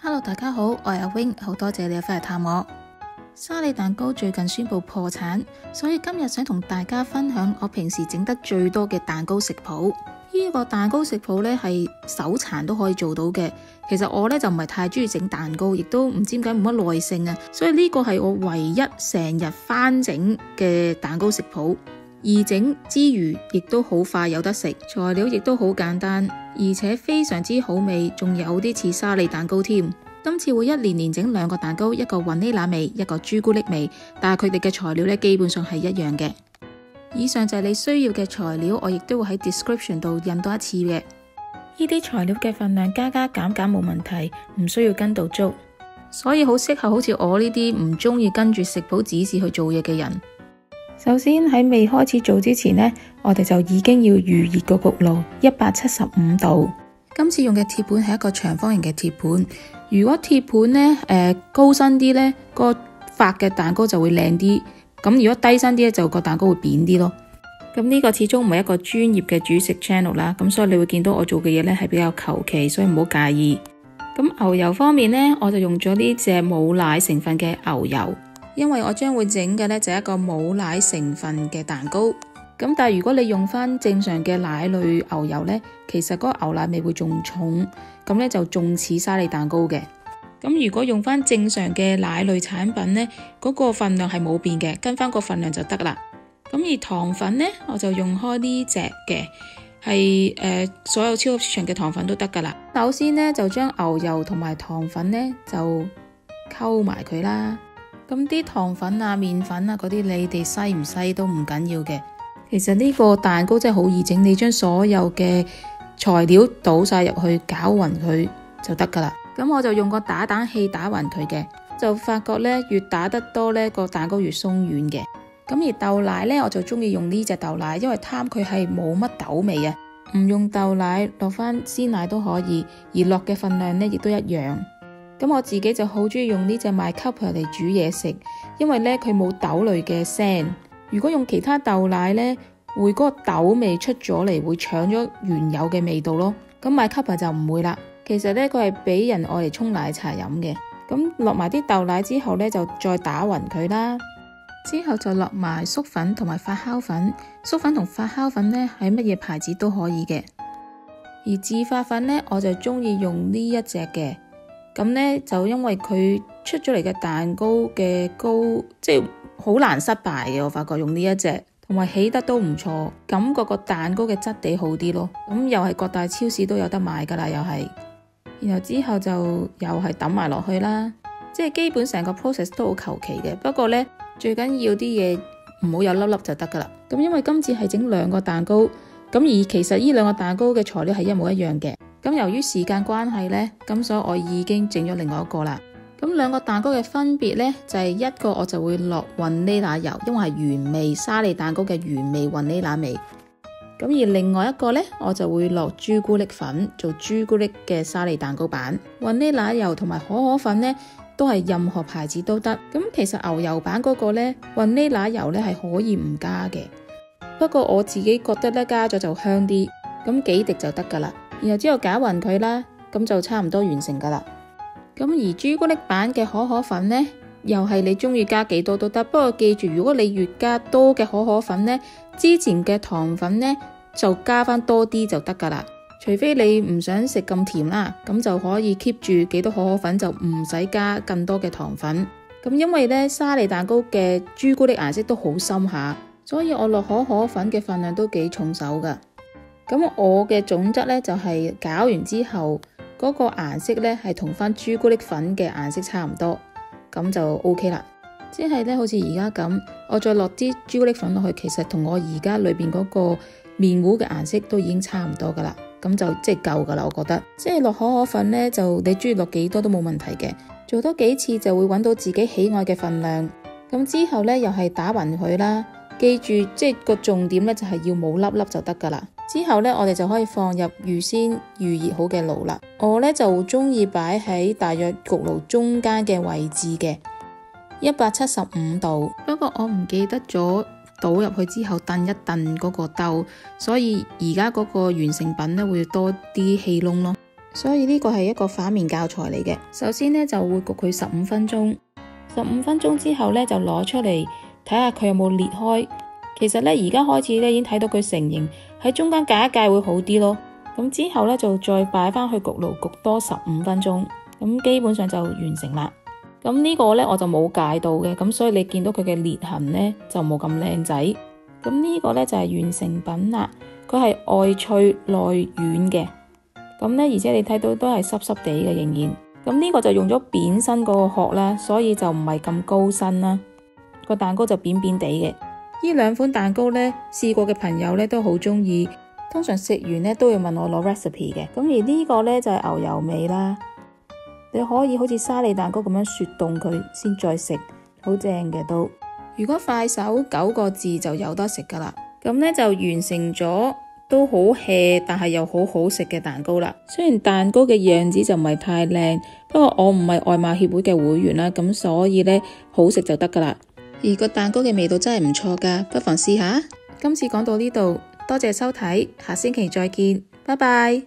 Hello， 大家好，我係阿 Wing， 好多謝你返嚟探我。沙梨蛋糕最近宣布破產，所以今日想同大家分享我平時整得最多嘅蛋糕食譜。呢個蛋糕食譜呢係手殘都可以做到嘅。其實我呢就唔係太中意整蛋糕，亦都唔知點解冇乜耐性啊，所以呢個係我唯一成日翻整嘅蛋糕食譜。易整之餘，亦都好快有得食，材料亦都好簡單，而且非常之好味，仲有啲似沙梨蛋糕添。今次會一連整2個蛋糕，一個雲呢拿味，一個朱古力味，但係佢哋嘅材料呢基本上係一樣嘅。以上就係你需要嘅材料，我亦都會喺 description 度印多一次嘅。呢啲材料嘅份量加減冇問題，唔需要跟到足，所以好適合好似我呢啲唔中意跟住食譜指示去做嘢嘅人。首先喺未開始做之前呢，我哋就已經要預熱個焗爐175度。今次用嘅鐵盤係一個長方形嘅鐵盤，如果鐵盤呢高身啲呢，個發嘅蛋糕就會靚啲，咁如果低身啲呢，就個蛋糕會扁啲咯。咁呢個始終唔係一個專業嘅煮食 channel 啦，咁所以你會見到我做嘅嘢呢係比較求其，所以唔好介意。咁牛油方面呢，我就用咗呢隻冇奶成分嘅牛油，因為我將會整嘅呢就係一個冇奶成分嘅蛋糕。咁但係如果你用翻正常嘅奶類牛油呢，其實嗰個牛奶味會仲重，咁呢就仲似沙梨蛋糕嘅。咁如果用翻正常嘅奶類產品呢，嗰個份量係冇變嘅，跟翻個份量就得啦。咁而糖粉呢，我就用開呢隻嘅，係所有超級市場嘅糖粉都得噶啦。首先呢，就將牛油同埋糖粉呢就溝埋佢啦。咁啲糖粉啊、麵粉啊嗰啲，你哋篩唔篩都唔緊要嘅。其實呢個蛋糕真係好易整，你將所有嘅材料倒晒入去，攪勻佢就得噶啦。咁我就用個打蛋器打勻佢嘅，就發覺呢，越打得多呢，個蛋糕越鬆軟嘅。咁而豆奶呢，我就中意用呢隻豆奶，因為貪佢係冇乜豆味啊。唔用豆奶，落翻鮮奶都可以，而落嘅份量呢亦都一樣。咁我自己就好中意用呢隻 My Cuppa 嚟煮嘢食，因為呢，佢冇豆類嘅腥。如果用其他豆奶呢，會嗰個豆味出咗嚟，會搶咗原有嘅味道咯。咁My Cuppa就唔會啦。其實呢，佢係俾人愛嚟沖奶茶飲嘅。咁落埋啲豆奶之後呢，就再打勻佢啦。之後就落埋粟粉同埋發酵粉。粟粉同發酵粉呢，係乜嘢牌子都可以嘅。而自發粉呢，我就中意用呢一隻嘅。咁呢，就因為佢出咗嚟嘅蛋糕嘅糕，即係好難失敗嘅。我發覺用呢一隻，同埋起得都唔錯，感覺個蛋糕嘅質地好啲咯。咁又係各大超市都有得賣噶啦，又係。然後之後就又係抌埋落去啦，即係基本成個 process 都好求其嘅。不過呢，最緊要啲嘢唔好有粒粒就得噶啦。咁因為今次係整2個蛋糕，咁而其實呢2個蛋糕嘅材料係一模一樣嘅。咁由於時間關係呢，咁所以我已經整咗另外一個啦。咁2個蛋糕嘅分別呢，就係一個我就會落雲呢拿油，因為係原味沙梨蛋糕嘅原味雲呢拿味。咁而另外一個呢，我就會落朱古力粉做朱古力嘅沙梨蛋糕版。雲呢拿油同埋可可粉呢，都係任何牌子都得。咁其實牛油版嗰個呢，雲呢拿油呢係可以唔加嘅。不過我自己覺得呢，加咗就香啲，咁幾滴就得噶啦。然後之後攪勻佢啦，咁就差唔多完成噶啦。咁而朱古力版嘅可可粉呢，又係你中意加幾多都得。不過記住，如果你越加多嘅可可粉呢，之前嘅糖粉呢就加翻多啲就得噶啦。除非你唔想食咁甜啦，咁就可以 keep 住幾多可可粉，就唔使加更多嘅糖粉。咁因為呢，沙梨蛋糕嘅朱古力顏色都好深下，所以我落可可粉嘅份量都幾重手噶。咁我嘅總則呢，就係攪完之後嗰個顏色呢係同翻朱古力粉嘅顏色差唔多，咁就 OK 啦。即係呢，好似而家咁，我再落啲朱古力粉落去，其實同我而家裏邊嗰個麵糊嘅顏色都已經差唔多噶啦，咁就即係夠噶啦。我覺得即係落可可粉呢，就你中意落幾多都冇問題嘅，做多幾次就會揾到自己喜愛嘅份量。咁之後呢，又係打勻佢啦，記住即係個重點呢，就係要冇粒粒就得噶啦。之後呢，我哋就可以放入預先預熱好嘅爐啦。我呢，就中意擺喺大約焗爐中間嘅位置嘅175度。不過我唔記得咗倒入去之後燉一燉嗰個兜，所以而家嗰個完成品呢會多啲氣窿咯。所以呢個係一個反面教材嚟嘅。首先呢，就會焗佢15分鐘，15分鐘之後呢，就攞出嚟睇下佢有冇裂開。其實呢，而家開始呢，已經睇到佢成形，喺中間隔一隔會好啲咯。咁之後呢，就再擺翻去焗爐焗多15分鐘，咁基本上就完成啦。咁呢個呢，我就冇解到嘅，咁所以你見到佢嘅裂痕呢，就冇咁靚仔。咁呢個呢，就係完成品啦，佢係外脆內軟嘅。咁呢，而且你睇到都係濕濕地嘅仍然。咁呢個就用咗扁身嗰個殼啦，所以就唔係咁高身啦，個蛋糕就扁扁地嘅。呢兩款蛋糕呢，試過嘅朋友呢都好中意，通常食完呢都會問我攞 recipe 嘅。咁而呢個呢，就係牛油味啦，你可以好似沙梨蛋糕咁樣雪凍佢先再食，好正嘅都。如果快手9個字就有得食噶啦。咁呢，就完成咗都好 hea 但係又好好食嘅蛋糕啦。雖然蛋糕嘅樣子就唔係太靚，不過我唔係外賣協會嘅會員啦，咁所以呢，好食就得噶啦。而個蛋糕嘅味道真係唔錯噶，不妨試下。今次講到呢度，多謝收睇，下星期再見，拜拜。